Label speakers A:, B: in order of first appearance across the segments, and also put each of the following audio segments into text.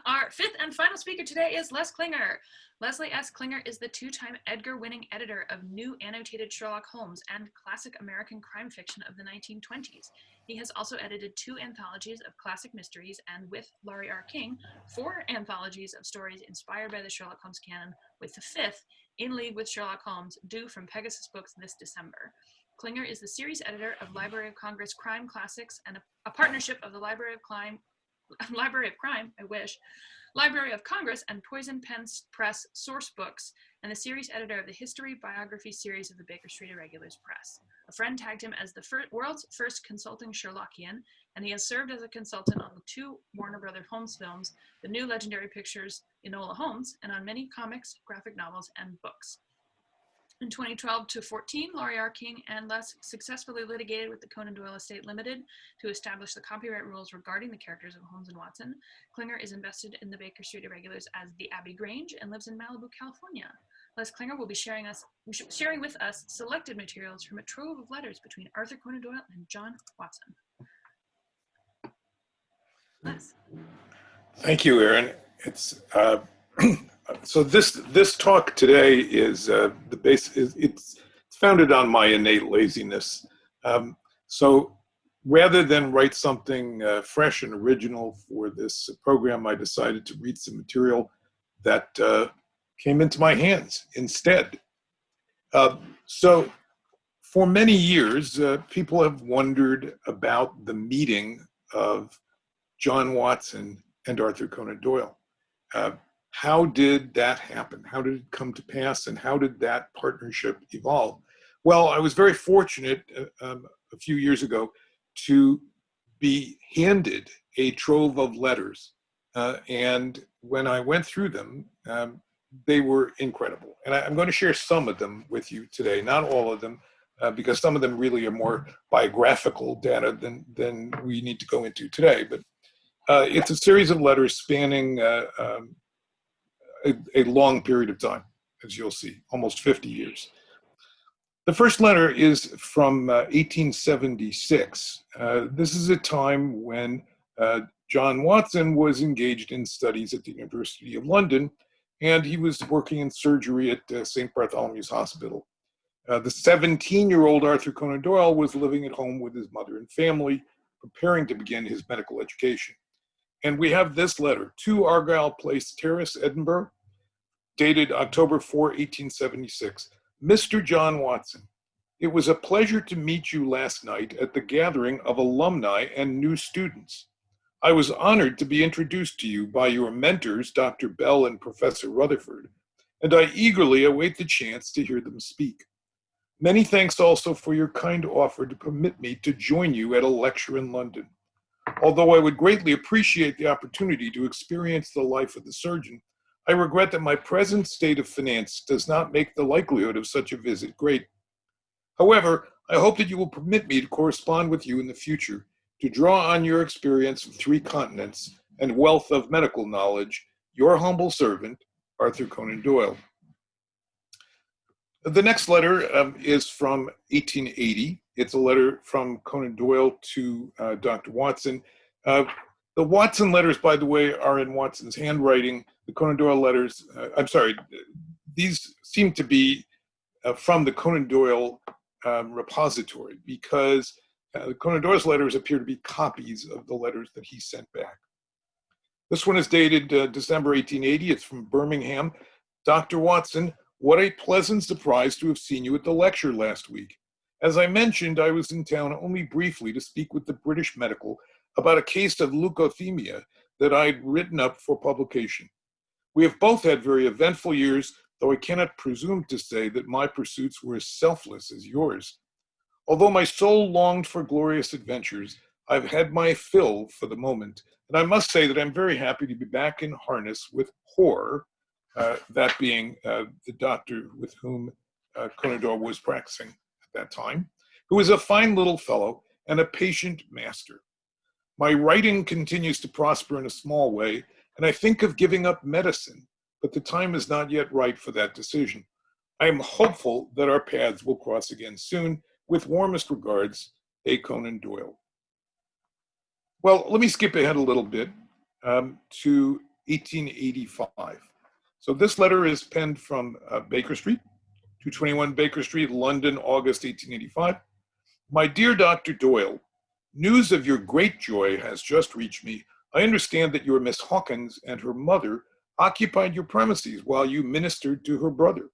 A: Our fifth and final speaker today is Les Klinger. Leslie S. Klinger is the two-time Edgar-winning editor of New Annotated Sherlock Holmes and classic American crime fiction of the 1920s. He has also edited 2 anthologies of classic mysteries and, with Laurie R. King, 4 anthologies of stories inspired by the Sherlock Holmes canon, with the 5th, In League with Sherlock Holmes, due from Pegasus Books this December. Klinger is the series editor of Library of Congress Crime Classics and a partnership of the Library of Crime, Library of Congress and Poison Pen Press Source Books, and the series editor of the History Biography series of the Baker Street Irregulars Press. A friend tagged him as the world's first consulting Sherlockian, and he has served as a consultant on the 2 Warner Brothers Holmes films, the new Legendary Pictures Enola Holmes, and on many comics, graphic novels, and books. In 2012 to 14, Laurie R. King and Les successfully litigated with the Conan Doyle Estate Limited to establish the copyright rules regarding the characters of Holmes and Watson. Klinger is invested in the Baker Street Irregulars as the Abbey Grange and lives in Malibu, California. Les Klinger will be sharing with us selected materials from a trove of letters between Arthur Conan Doyle and John Watson. Les.
B: Thank you, Erin. It's so this talk today is the base. It's founded on my innate laziness. So rather than write something fresh and original for this program, I decided to read some material that came into my hands instead. So for many years, people have wondered about the meeting of John Watson and Arthur Conan Doyle. How did that happen? How did it come to pass? And how did that partnership evolve? Well, I was very fortunate a few years ago to be handed a trove of letters. And when I went through them, they were incredible. And I'm going to share some of them with you today, not all of them, because some of them really are more biographical data than we need to go into today. But it's a series of letters spanning a long period of time, as you'll see, almost 50 years. The first letter is from 1876. This is a time when John Watson was engaged in studies at the University of London, and he was working in surgery at St. Bartholomew's Hospital. The 17-year-old Arthur Conan Doyle was living at home with his mother and family, preparing to begin his medical education. And we have this letter, 2 Argyle Place Terrace, Edinburgh, dated October 4, 1876. Mr. John Watson, it was a pleasure to meet you last night at the gathering of alumni and new students. I was honored to be introduced to you by your mentors, Dr. Bell and Professor Rutherford, and I eagerly await the chance to hear them speak. Many thanks also for your kind offer to permit me to join you at a lecture in London. Although I would greatly appreciate the opportunity to experience the life of the surgeon, I regret that my present state of finance does not make the likelihood of such a visit great. However, I hope that you will permit me to correspond with you in the future to draw on your experience of 3 continents and wealth of medical knowledge. Your humble servant, Arthur Conan Doyle. The next letter is from 1880. It's a letter from Conan Doyle to Dr. Watson. The Watson letters, by the way, are in Watson's handwriting. The Conan Doyle letters, these seem to be from the Conan Doyle repository, because the Conan Doyle's letters appear to be copies of the letters that he sent back. This one is dated December 1880. It's from Birmingham. Dr. Watson, what a pleasant surprise to have seen you at the lecture last week. As I mentioned, I was in town only briefly to speak with the British medical about a case of leukothemia that I'd written up for publication. We have both had very eventful years, though I cannot presume to say that my pursuits were as selfless as yours. Although my soul longed for glorious adventures, I've had my fill for the moment, and I must say that I'm very happy to be back in harness with Hoare, that being the doctor with whom Conan Doyle was practicing at that time, who is a fine little fellow and a patient master. My writing continues to prosper in a small way, and I think of giving up medicine, but the time is not yet right for that decision. I am hopeful that our paths will cross again soon. With warmest regards, A. Conan Doyle. Well, let me skip ahead a little bit to 1885. So this letter is penned from Baker Street, 221 Baker Street, London, August 1885. My dear Dr. Doyle, news of your great joy has just reached me. I understand that your Miss Hawkins and her mother occupied your premises while you ministered to her brother.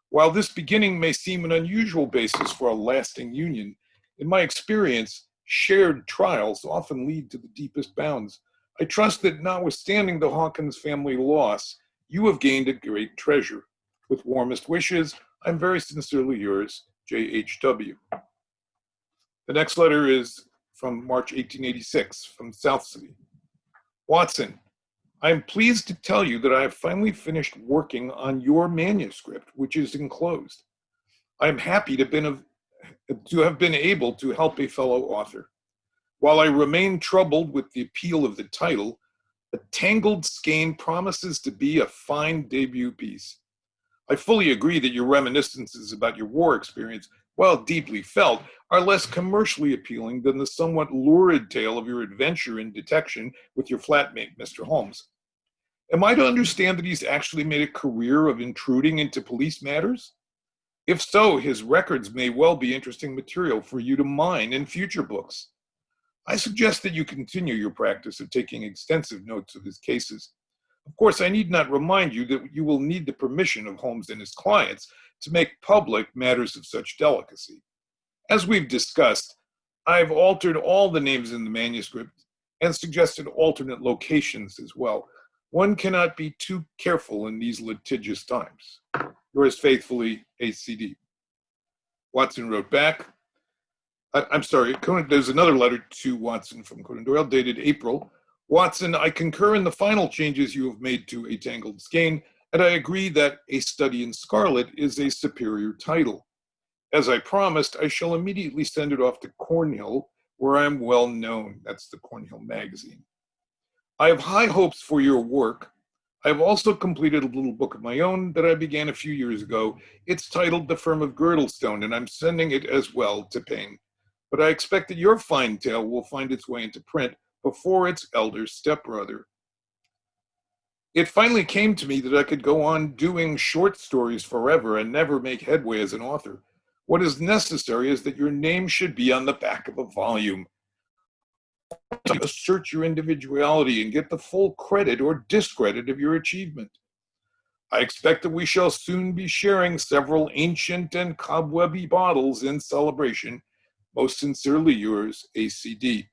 B: While this beginning may seem an unusual basis for a lasting union, in my experience, shared trials often lead to the deepest bounds. I trust that notwithstanding the Hawkins family loss, you have gained a great treasure. With warmest wishes, I'm very sincerely yours, J.H.W. The next letter is from March 1886 from South City. Watson, I am pleased to tell you that I have finally finished working on your manuscript, which is enclosed. I am happy to have been able to help a fellow author. While I remain troubled with the appeal of the title, A Tangled Skein promises to be a fine debut piece. I fully agree that your reminiscences about your war experience, while deeply felt, are less commercially appealing than the somewhat lurid tale of your adventure in detection with your flatmate, Mr. Holmes. Am I to understand that he's actually made a career of intruding into police matters? If so, his records may well be interesting material for you to mine in future books. I suggest that you continue your practice of taking extensive notes of his cases. Of course, I need not remind you that you will need the permission of Holmes and his clients to make public matters of such delicacy. As we've discussed, I've altered all the names in the manuscript and suggested alternate locations as well. One cannot be too careful in these litigious times. Yours faithfully, ACD. Watson wrote back. I'm sorry, there's another letter to Watson from Conan Doyle dated April. Watson, I concur in the final changes you have made to A Tangled Skein, and I agree that A Study in Scarlet is a superior title. As I promised, I shall immediately send it off to Cornhill, where I am well known. That's the Cornhill magazine. I have high hopes for your work. I have also completed a little book of my own that I began a few years ago. It's titled The Firm of Girdlestone, and I'm sending it as well to Payne. But I expect that your fine tale will find its way into print before its elder stepbrother. It finally came to me that I could go on doing short stories forever and never make headway as an author. What is necessary is that your name should be on the back of a volume. Assert your individuality and get the full credit or discredit of your achievement. I expect that we shall soon be sharing several ancient and cobwebby bottles in celebration. Most sincerely yours, ACD.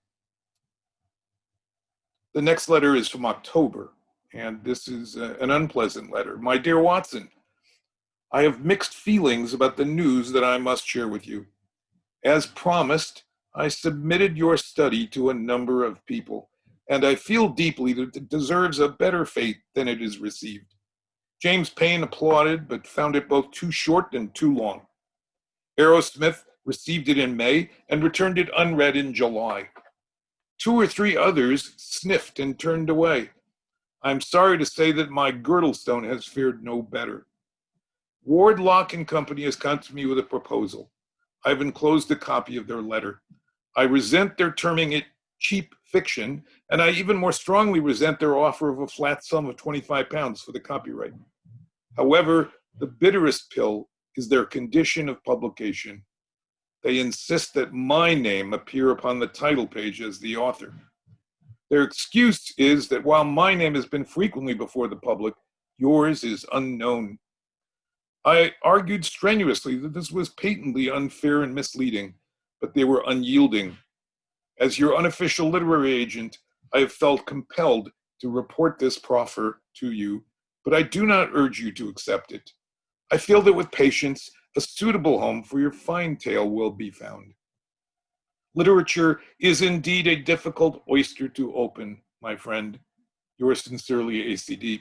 B: The next letter is from October, and this is an unpleasant letter. My dear Watson, I have mixed feelings about the news that I must share with you. As promised, I submitted your study to a number of people, and I feel deeply that it deserves a better fate than it has received. James Payne applauded, but found it both too short and too long. Aerosmith received it in May and returned it unread in July. 2 or 3 others sniffed and turned away. I'm sorry to say that my Girdlestone has fared no better. Ward, Lock and Company has come to me with a proposal. I've enclosed a copy of their letter. I resent their terming it cheap fiction, and I even more strongly resent their offer of a flat sum of £25 for the copyright. However, the bitterest pill is their condition of publication. They insist that my name appear upon the title page as the author. Their excuse is that while my name has been frequently before the public, yours is unknown. I argued strenuously that this was patently unfair and misleading, but they were unyielding. As your unofficial literary agent, I have felt compelled to report this proffer to you, but I do not urge you to accept it. I feel that with patience, a suitable home for your fine tale will be found. Literature is indeed a difficult oyster to open, my friend. Yours sincerely, ACD.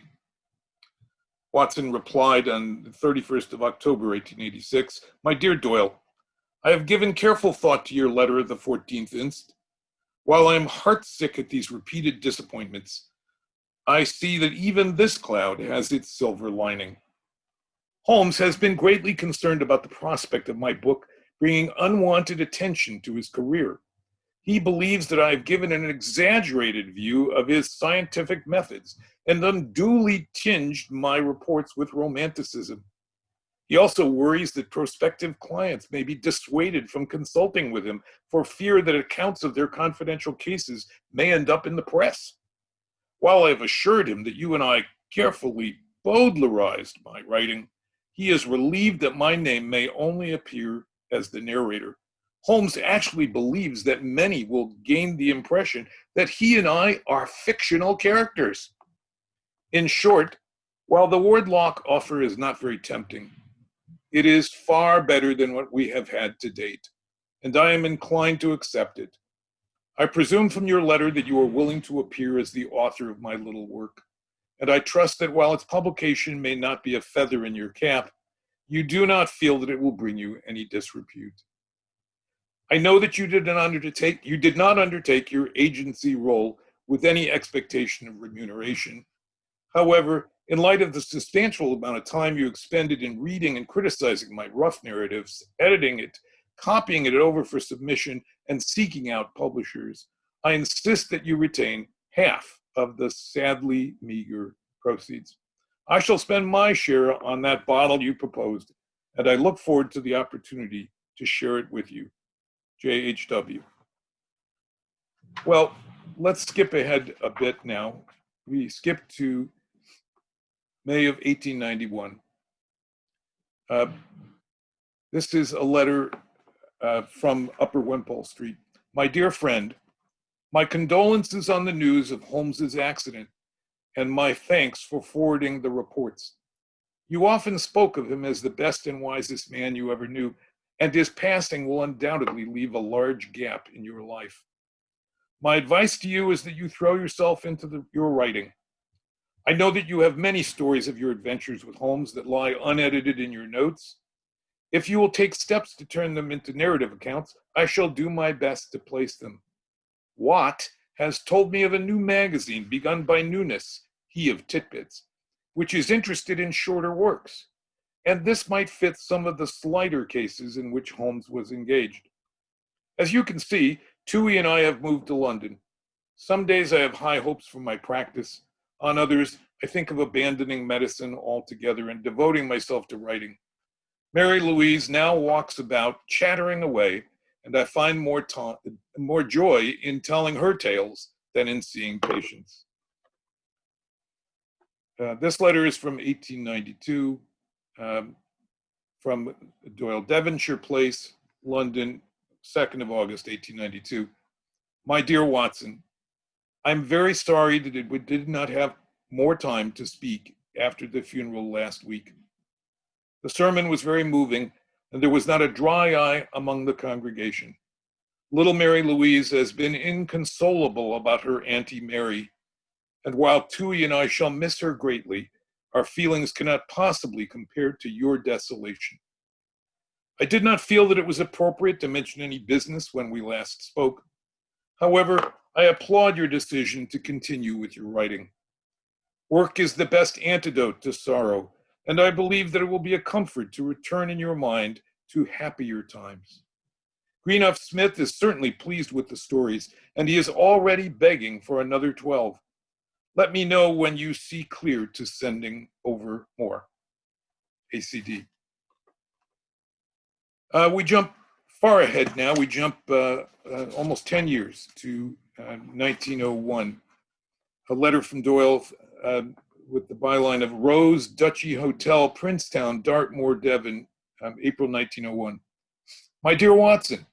B: Watson replied on the 31st of October, 1886, My dear Doyle, I have given careful thought to your letter of the 14th inst. While I am heartsick at these repeated disappointments, I see that even this cloud has its silver lining. Holmes has been greatly concerned about the prospect of my book bringing unwanted attention to his career. He believes that I have given an exaggerated view of his scientific methods and unduly tinged my reports with romanticism. He also worries that prospective clients may be dissuaded from consulting with him for fear that accounts of their confidential cases may end up in the press. While I have assured him that you and I carefully bowdlerized my writing, he is relieved that my name may only appear as the narrator. Holmes actually believes that many will gain the impression that he and I are fictional characters. In short, while the Wardlock offer is not very tempting, it is far better than what we have had to date, and I am inclined to accept it. I presume from your letter that you are willing to appear as the author of my little work, and I trust that while its publication may not be a feather in your cap, you do not feel that it will bring you any disrepute. I know that you did not undertake your agency role with any expectation of remuneration. However, in light of the substantial amount of time you expended in reading and criticizing my rough narratives, editing it, copying it over for submission, and seeking out publishers, I insist that you retain half of the sadly meager proceeds. I shall spend my share on that bottle you proposed, and I look forward to the opportunity to share it with you. J.H.W. Well, let's skip ahead a bit now. We skip to May of 1891. This is a letter from Upper Wimpole Street. My dear friend, my condolences on the news of Holmes's accident and my thanks for forwarding the reports. You often spoke of him as the best and wisest man you ever knew, and his passing will undoubtedly leave a large gap in your life. My advice to you is that you throw yourself into your writing. I know that you have many stories of your adventures with Holmes that lie unedited in your notes. If you will take steps to turn them into narrative accounts, I shall do my best to place them. Watt has told me of a new magazine begun by Nunes, he of Titbits, which is interested in shorter works, and this might fit some of the slighter cases in which Holmes was engaged. As you can see, Toohey and I have moved to London. Some days I have high hopes for my practice. On others, I think of abandoning medicine altogether and devoting myself to writing. Mary Louise now walks about chattering away, and I find more joy in telling her tales than in seeing patients. This letter is from 1892, from Doyle, Devonshire Place, London, 2nd of August, 1892. My dear Watson, I'm very sorry that we did not have more time to speak after the funeral last week. The sermon was very moving, and there was not a dry eye among the congregation. Little Mary Louise has been inconsolable about her Auntie Mary, and while Toohey and I shall miss her greatly, our feelings cannot possibly compare to your desolation. I did not feel that it was appropriate to mention any business when we last spoke. However, I applaud your decision to continue with your writing. Work is the best antidote to sorrow, and I believe that it will be a comfort to return in your mind to happier times. Greenough Smith is certainly pleased with the stories, and he is already begging for another 12. Let me know when you see clear to sending over more. ACD. We jump far ahead now. We jump almost 10 years to 1901. A letter from Doyle with the byline of Rose Duchy Hotel, Princetown, Dartmoor, Devon, April 1901. My dear Watson,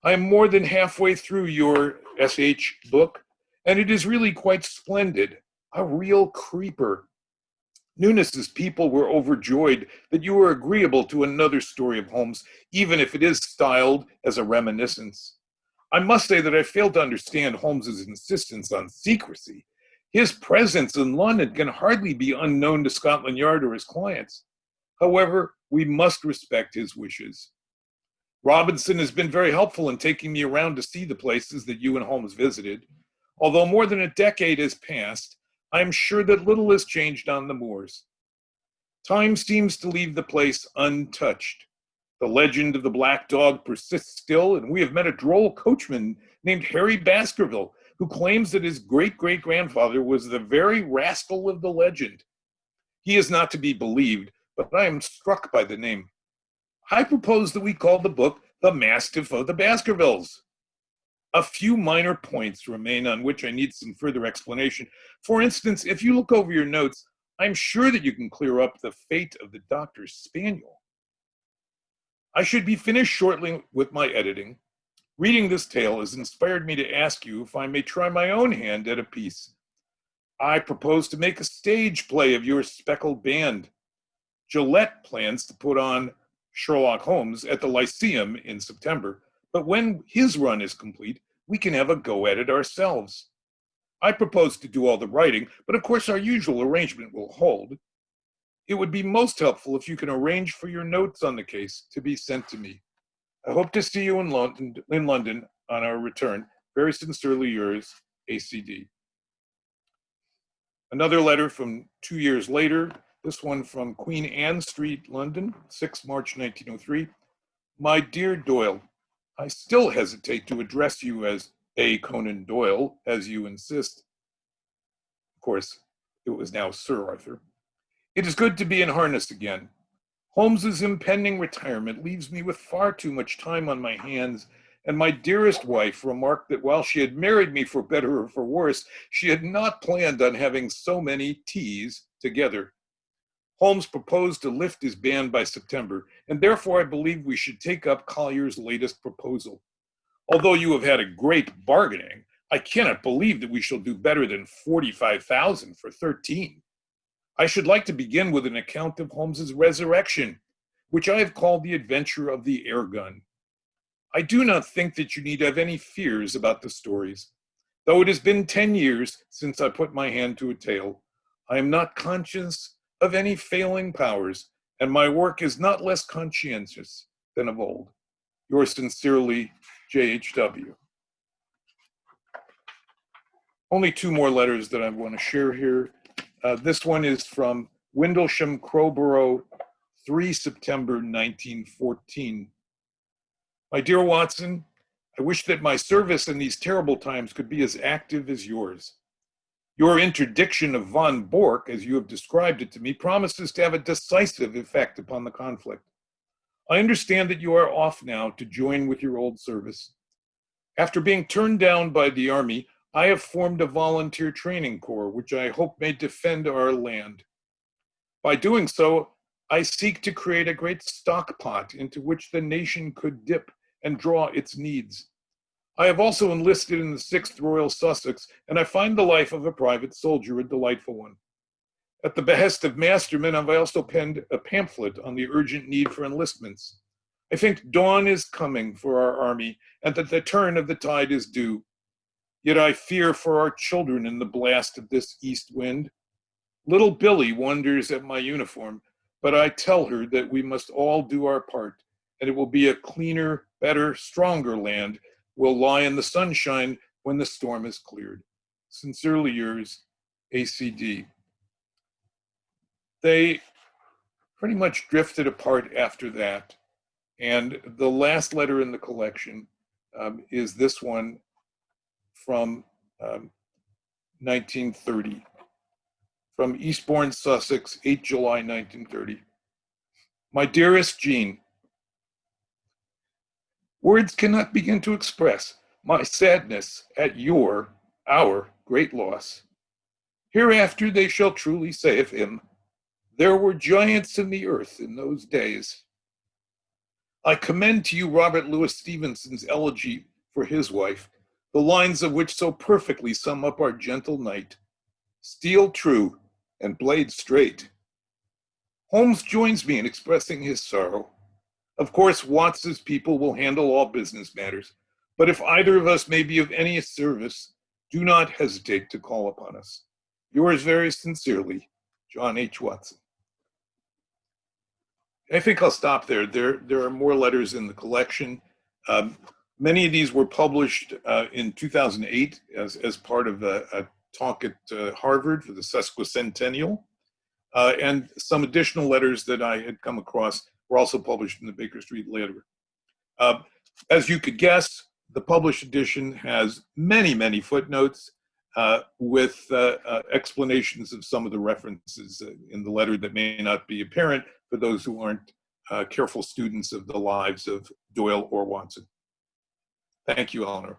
B: I am more than halfway through your SH book, and it is really quite splendid. A real creeper. Nunes's people were overjoyed that you were agreeable to another story of Holmes, even if it is styled as a reminiscence. I must say that I fail to understand Holmes's insistence on secrecy. His presence in London can hardly be unknown to Scotland Yard or his clients. However, we must respect his wishes. Robinson has been very helpful in taking me around to see the places that you and Holmes visited. Although more than a decade has passed, I am sure that little has changed on the moors. Time seems to leave the place untouched. The legend of the black dog persists still, and we have met a droll coachman named Harry Baskerville, who claims that his great-great-grandfather was the very rascal of the legend. He is not to be believed, but I am struck by the name. I propose that we call the book The Mastiff of the Baskervilles. A few minor points remain on which I need some further explanation. For instance, if you look over your notes, I'm sure that you can clear up the fate of the doctor's spaniel. I should be finished shortly with my editing. Reading this tale has inspired me to ask you if I may try my own hand at a piece. I propose to make a stage play of your speckled band. Gillette plans to put on Sherlock Holmes at the Lyceum in September, but when his run is complete, we can have a go at it ourselves. I propose to do all the writing, but of course our usual arrangement will hold. It would be most helpful if you can arrange for your notes on the case to be sent to me. I hope to see you in London on our return. Very sincerely yours, ACD. Another letter from 2 years later, this one from Queen Anne Street, London, 6 March 1903. My dear Doyle, I still hesitate to address you as A. Conan Doyle, as you insist. Of course, it was now Sir Arthur. It is good to be in harness again. Holmes's impending retirement leaves me with far too much time on my hands, and my dearest wife remarked that while she had married me for better or for worse, she had not planned on having so many teas together. Holmes proposed to lift his band by September, and therefore I believe we should take up Collier's latest proposal. Although you have had a great bargaining, I cannot believe that we shall do better than 45,000 for 13. I should like to begin with an account of Holmes's resurrection, which I have called The Adventure of the Air Gun. I do not think that you need have any fears about the stories. Though it has been 10 years since I put my hand to a tale, I am not conscious of any failing powers, and my work is not less conscientious than of old. Yours sincerely, J.H.W. Only 2 more letters that I want to share here. This one is from Windlesham Crowborough, 3 September 1914. My dear Watson, I wish that my service in these terrible times could be as active as yours. Your interdiction of von Bork, as you have described it to me, promises to have a decisive effect upon the conflict. I understand that you are off now to join with your old service. After being turned down by the army, I have formed a volunteer training corps, which I hope may defend our land. By doing so, I seek to create a great stock pot into which the nation could dip and draw its needs. I have also enlisted in the 6th Royal Sussex, and I find the life of a private soldier a delightful one. At the behest of Masterman, I've also penned a pamphlet on the urgent need for enlistments. I think dawn is coming for our army, and that the turn of the tide is due. Yet I fear for our children in the blast of this east wind. Little Billy wonders at my uniform, but I tell her that we must all do our part, and it will be a cleaner, better, stronger land will lie in the sunshine when the storm is cleared. Sincerely yours, ACD. They pretty much drifted apart after that. And the last letter in the collection is this one from 1930. From Eastbourne, Sussex, 8 July 1930. My dearest Jean, words cannot begin to express my sadness at our great loss. Hereafter they shall truly say of him, there were giants in the earth in those days. I commend to you Robert Louis Stevenson's elegy for his wife, the lines of which so perfectly sum up our gentle knight. Steel true and blade straight. Holmes joins me in expressing his sorrow. Of course, Watts's people will handle all business matters, but if either of us may be of any service, do not hesitate to call upon us. Yours very sincerely, John H. Watson. I think I'll stop there. There are more letters in the collection. Many of these were published in 2008 as part of a talk at Harvard for the sesquicentennial. And some additional letters that I had come across were also published in the Baker Street Letter. As you could guess, The published edition has many, many footnotes with explanations of some of the references in the letter that may not be apparent for those who aren't careful students of the lives of Doyle or Watson. Thank you, Eleanor.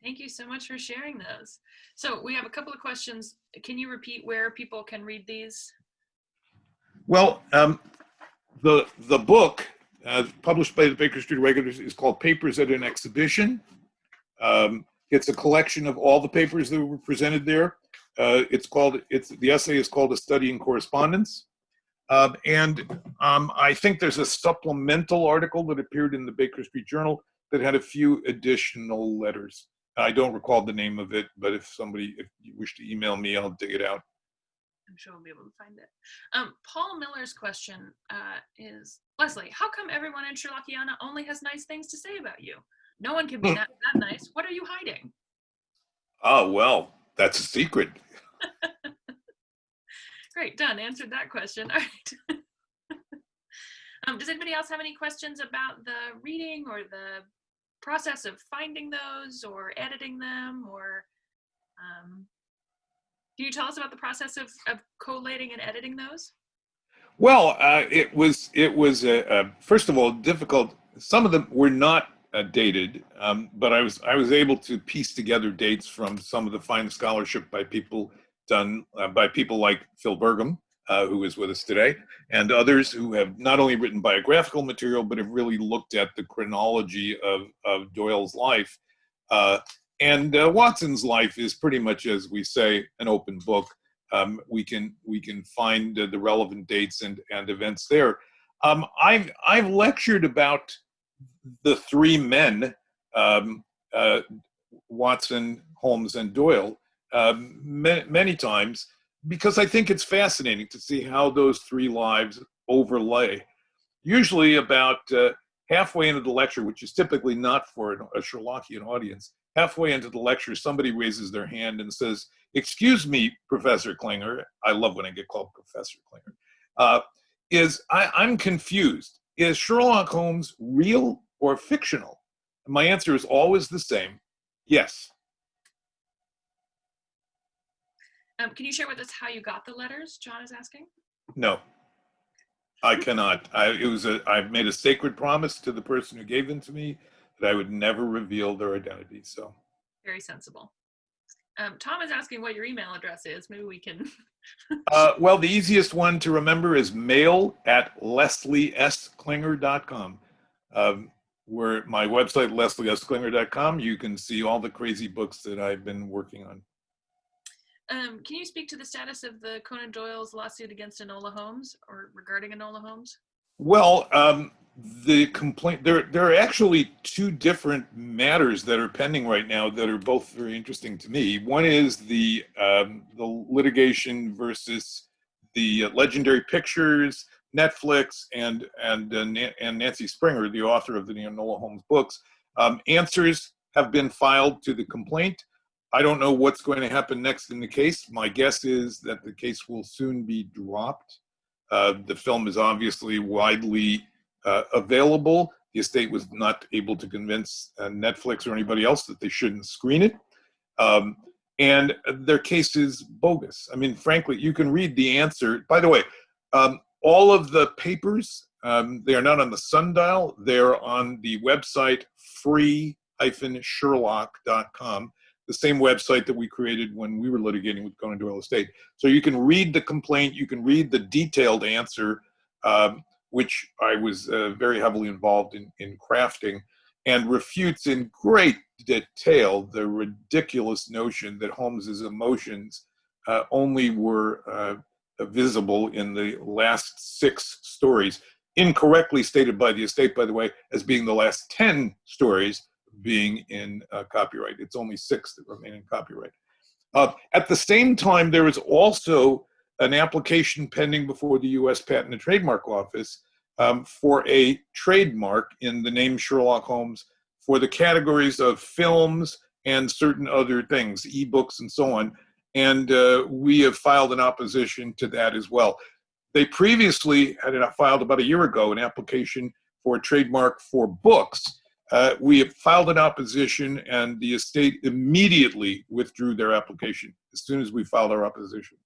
A: Thank you so much for sharing those. So we have a couple of questions. Can you repeat where people can read these?
B: Well, the book published by the Baker Street Regulars is called Papers at an Exhibition. It's a collection of all the papers that were presented there. The essay is called A Study in Correspondence. I think there's a supplemental article that appeared in the Baker Street Journal that had a few additional letters. I don't recall the name of it, but if you wish to email me, I'll dig it out.
A: I'm sure we'll be able to find it. Paul Miller's question is, Leslie, how come everyone in Sherlockiana only has nice things to say about you? No one can be that nice. What are you hiding?
B: Oh, well, that's a secret.
A: Great, done. Answered that question. All right. Does anybody else have any questions about the reading or the process of finding those or editing them? Or can you tell us about the process of collating and editing those?
B: Well, it was first of all difficult. Some of them were not dated, but I was able to piece together dates from some of the fine scholarship by people like Phil Burgum, who is with us today, and others who have not only written biographical material, but have really looked at the chronology of Doyle's life. And Watson's life is pretty much, as we say, an open book. We can find the relevant dates and events there. I've lectured about the three men, Watson, Holmes, and Doyle, many times, because I think it's fascinating to see how those three lives overlay. Usually about halfway into the lecture, which is typically not for a Sherlockian audience, halfway into the lecture, somebody raises their hand and says, "Excuse me, Professor Klinger." I love when I get called Professor Klinger. I'm confused. Is Sherlock Holmes real or fictional? And my answer is always the same: yes.
A: Can you share with us how you got the letters? John is asking.
B: No, I cannot. I made a sacred promise to the person who gave them to me that I would never reveal their identity. So
A: very sensible. Tom is asking what your email address is. Maybe we can.
B: Well, the easiest one to remember is mail@lesliesklinger.com. Where my website, lesliesklinger.com, you can see all the crazy books that I've been working on.
A: Can you speak to the status of the Conan Doyle's lawsuit against Enola Holmes, or regarding Enola Holmes?
B: Well, the complaint, there are actually two different matters that are pending right now that are both very interesting to me. One is the litigation versus the Legendary Pictures, Netflix, and Nancy Springer, the author of the Enola Holmes books. Answers have been filed to the complaint. I don't know what's going to happen next in the case. My guess is that the case will soon be dropped. The film is obviously widely available. The estate was not able to convince Netflix or anybody else that they shouldn't screen it. And their case is bogus. I mean, frankly, you can read the answer. By the way, all of the papers, they are not on the sundial. They're on the website free-sherlock.com. The same website that we created when we were litigating with Conan Doyle Estate. So you can read the complaint, you can read the detailed answer, which I was very heavily involved in crafting, and refutes in great detail the ridiculous notion that Holmes's emotions only were visible in the last 6 stories, incorrectly stated by the estate, by the way, as being the last 10 stories being in copyright. It's only 6 that remain in copyright. At the same time, there is also an application pending before the U.S. Patent and Trademark Office for a trademark in the name Sherlock Holmes for the categories of films and certain other things, ebooks and so on. And we have filed an opposition to that as well. They previously had filed about a year ago an application for a trademark for books. We filed an opposition, and the estate immediately withdrew their application as soon as we filed our opposition.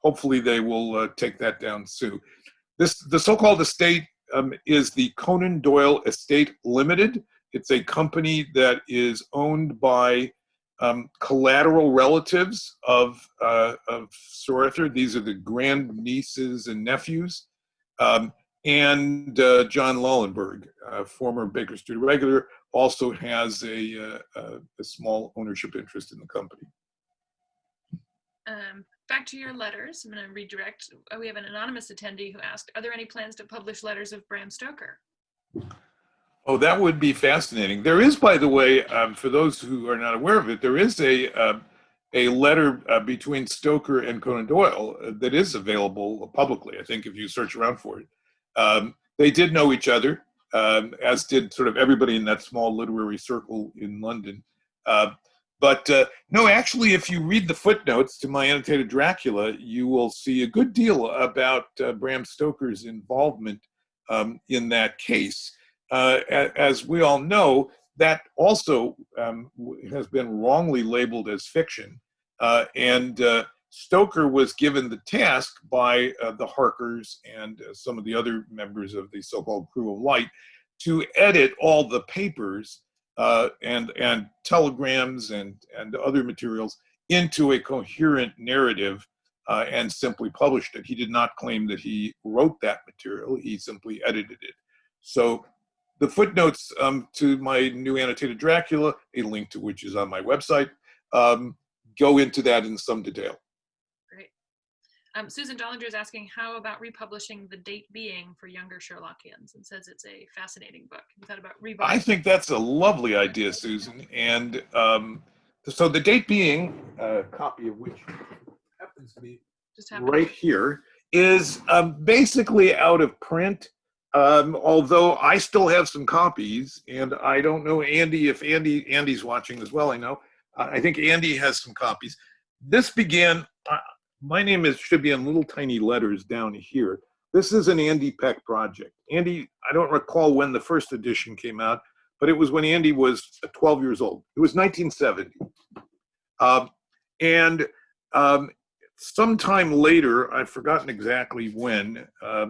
B: Hopefully they will take that down soon. The so-called estate is the Conan Doyle Estate Limited. It's a company that is owned by collateral relatives of Sir Arthur. These are the grand nieces and nephews. And John Lollenberg, former Baker Street regular, also has a small ownership interest in the company.
A: Back to your letters. I'm going to redirect. We have an anonymous attendee who asked, are there any plans to publish letters of Bram Stoker?
B: Oh, that would be fascinating. There is, by the way, for those who are not aware of it, there is a letter between Stoker and Conan Doyle that is available publicly, I think, if you search around for it. They did know each other, as did sort of everybody in that small literary circle in London. But no, actually, if you read the footnotes to my annotated Dracula, you will see a good deal about Bram Stoker's involvement in that case. As we all know, that also has been wrongly labeled as fiction. And Stoker was given the task by the Harkers and some of the other members of the so-called Crew of Light to edit all the papers and telegrams and other materials into a coherent narrative and simply published it. He did not claim that he wrote that material. He simply edited it. So the footnotes to my new annotated Dracula, a link to which is on my website, go into that in some detail.
A: Great. Susan Dollinger is asking, how about republishing The Date Being for younger Sherlockians, and says it's a fascinating book. You thought about rebooking?
B: I think that's a lovely idea, Susan. And so The Date Being, a copy of which happens to be right here, is basically out of print. Although I still have some copies, and I don't know, Andy, if Andy's watching as well, I know. I think Andy has some copies. This began, my name should be in little tiny letters down here. This is an Andy Peck project. Andy, I don't recall when the first edition came out, but it was when Andy was 12 years old. It was 1970. Sometime later, I've forgotten exactly when,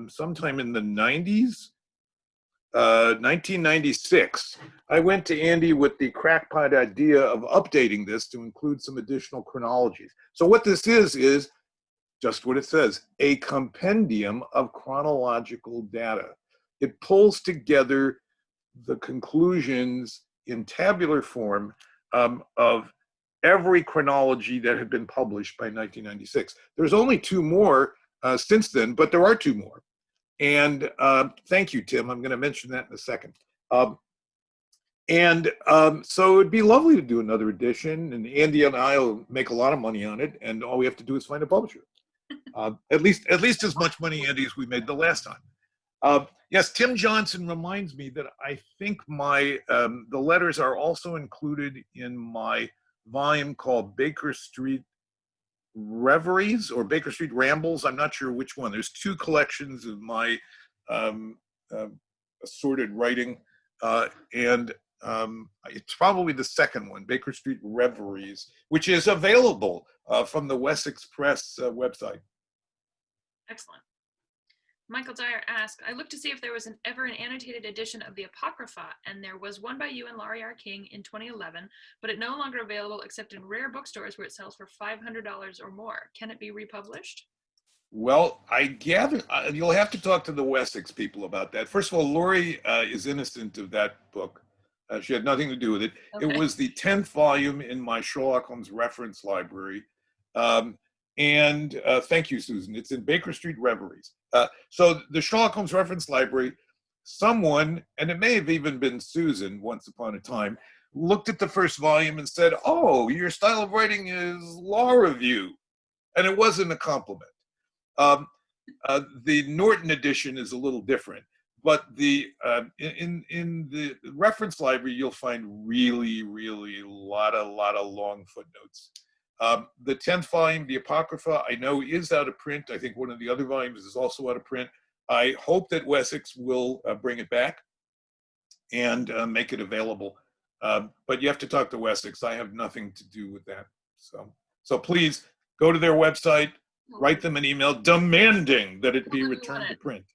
B: sometime in the 90s, 1996, I went to Andy with the crackpot idea of updating this to include some additional chronologies. So what this is just what it says, a compendium of chronological data. It pulls together the conclusions in tabular form of every chronology that had been published by 1996. There's only two more since then, but there are two more. And thank you, Tim. I'm going to mention that in a second. So it'd be lovely to do another edition, and Andy and I will make a lot of money on it, and all we have to do is find a publisher. At least as much money, Andy, as we made the last time. Yes, Tim Johnson reminds me that I think the letters are also included in my volume called Baker Street Reveries or Baker Street Rambles. I'm not sure which one. There's two collections of my assorted writing, and it's probably the second one, Baker Street Reveries, which is available from the Wessex Press website.
A: Excellent. Michael Dyer asked, I looked to see if there was ever an annotated edition of the Apocrypha, and there was one by you and Laurie R. King in 2011, but it's no longer available except in rare bookstores where it sells for $500 or more. Can it be republished?
B: Well, I gather you'll have to talk to the Wessex people about that. First of all, Laurie is innocent of that book. She had nothing to do with it. Okay. It was the 10th volume in my Sherlock Holmes reference library. Thank you, Susan. It's in Baker Street Reveries. So the Sherlock Holmes reference library, someone, and it may have even been Susan once upon a time, looked at the first volume and said, oh, your style of writing is law review. And it wasn't a compliment. The Norton edition is a little different, but in the reference library, you'll find really a lot of long footnotes. The 10th volume, the Apocrypha, I know is out of print. I think one of the other volumes is also out of print. I hope that Wessex will bring it back. and make it available. But you have to talk to Wessex. I have nothing to do with that. So please go to their website, write them an email demanding that it be returned to print.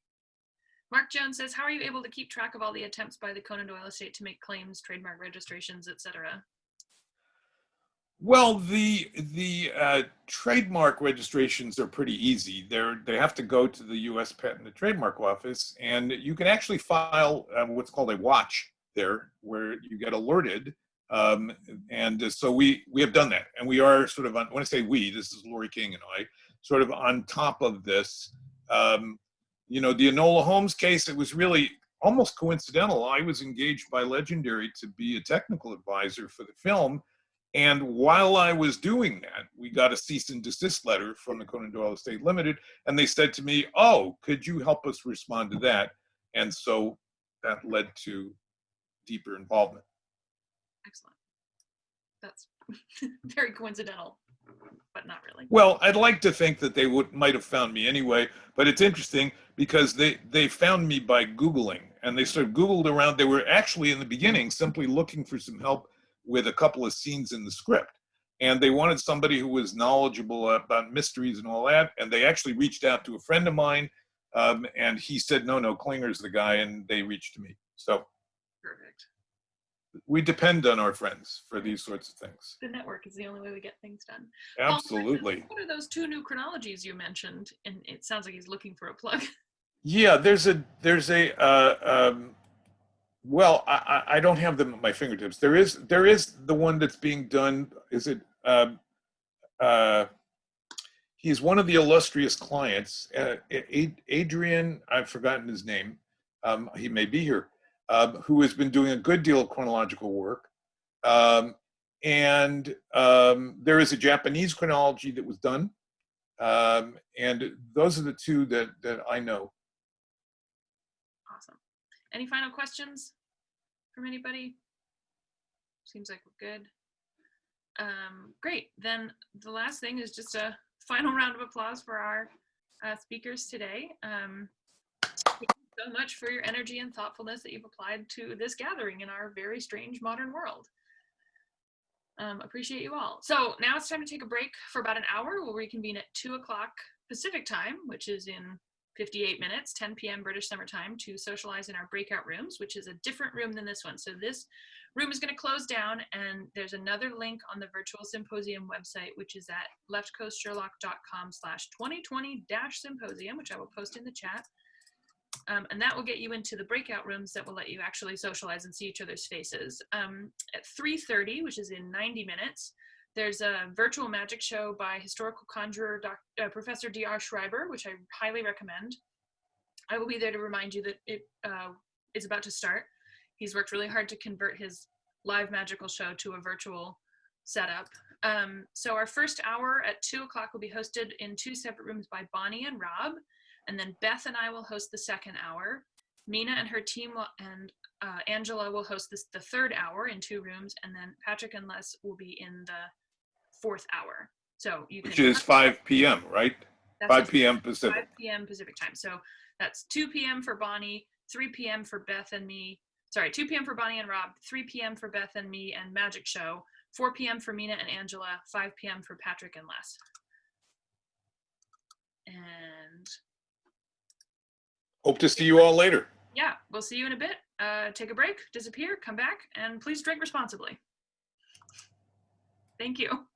A: Mark Jones says, how are you able to keep track of all the attempts by the Conan Doyle estate to make claims, trademark registrations, etc.?
B: Well, the trademark registrations are pretty easy. They have to go to the U.S. Patent and Trademark Office, and you can actually file what's called a watch there, where you get alerted. And so we have done that, and we are sort of on. When I say we, this is Lori King and I, sort of on top of this. The Enola Holmes case, it was really almost coincidental. I was engaged by Legendary to be a technical advisor for the film. And while I was doing that, we got a cease and desist letter from the Conan Doyle Estate Limited, and they said to me, "Oh, could you help us respond to that?" And so that led to deeper involvement.
A: Excellent. That's very coincidental, but not really.
B: Well, I'd like to think that they might have found me anyway, but it's interesting because they found me by Googling, and they sort of Googled around. They were actually in the beginning simply looking for some help with a couple of scenes in the script, and they wanted somebody who was knowledgeable about mysteries and all that, and they actually reached out to a friend of mine, and he said, no, Klinger's the guy, and they reached me. So
A: perfect.
B: We depend on our friends for these sorts of things.
A: The network is the only way we get things done.
B: Absolutely.
A: What are those two new chronologies you mentioned? And it sounds like he's looking for a plug.
B: Yeah, well, I don't have them at my fingertips. There is the one that's being done. Is it? He's one of the illustrious clients, Adrian. I've forgotten his name. He may be here. Who has been doing a good deal of chronological work, and there is a Japanese chronology that was done, and those are the two that I know.
A: Awesome. Any final questions from anybody? Seems like we're good. Great. Then the last thing is just a final round of applause for our speakers today. Thank you so much for your energy and thoughtfulness that you've applied to this gathering in our very strange modern world. Appreciate you all. So now it's time to take a break for about an hour. We'll reconvene at 2 o'clock Pacific time, which is in 58 minutes, 10 p.m. British Summer Time, to socialize in our breakout rooms, which is a different room than this one. So this room is going to close down, and there's another link on the virtual symposium website, which is at leftcoastsherlock.com/2020-symposium, which I will post in the chat. And that will get you into the breakout rooms that will let you actually socialize and see each other's faces. At 3:30, which is in 90 minutes, there's a virtual magic show by historical conjurer Professor D.R. Schreiber, which I highly recommend. I will be there to remind you that it is about to start. He's worked really hard to convert his live magical show to a virtual setup. So our first hour at 2 o'clock will be hosted in 2 separate rooms by Bonnie and Rob. And then Beth and I will host the second hour. Mina and her team and Angela will host the third hour in 2 rooms. And then Patrick and Les will be in the 4th hour. So you can.
B: Which is 5 p.m., right? 5 p.m. Pacific.
A: 5 p.m. Pacific time. So that's 2 p.m. for Bonnie, 3 p.m. for Beth and me. Sorry, 2 p.m. for Bonnie and Rob, 3 p.m. for Beth and me and Magic Show, 4 p.m. for Mina and Angela, 5 p.m. for Patrick and Les. And
B: hope to see you all later.
A: Yeah, we'll see you in a bit. Take a break, disappear, come back, and please drink responsibly. Thank you.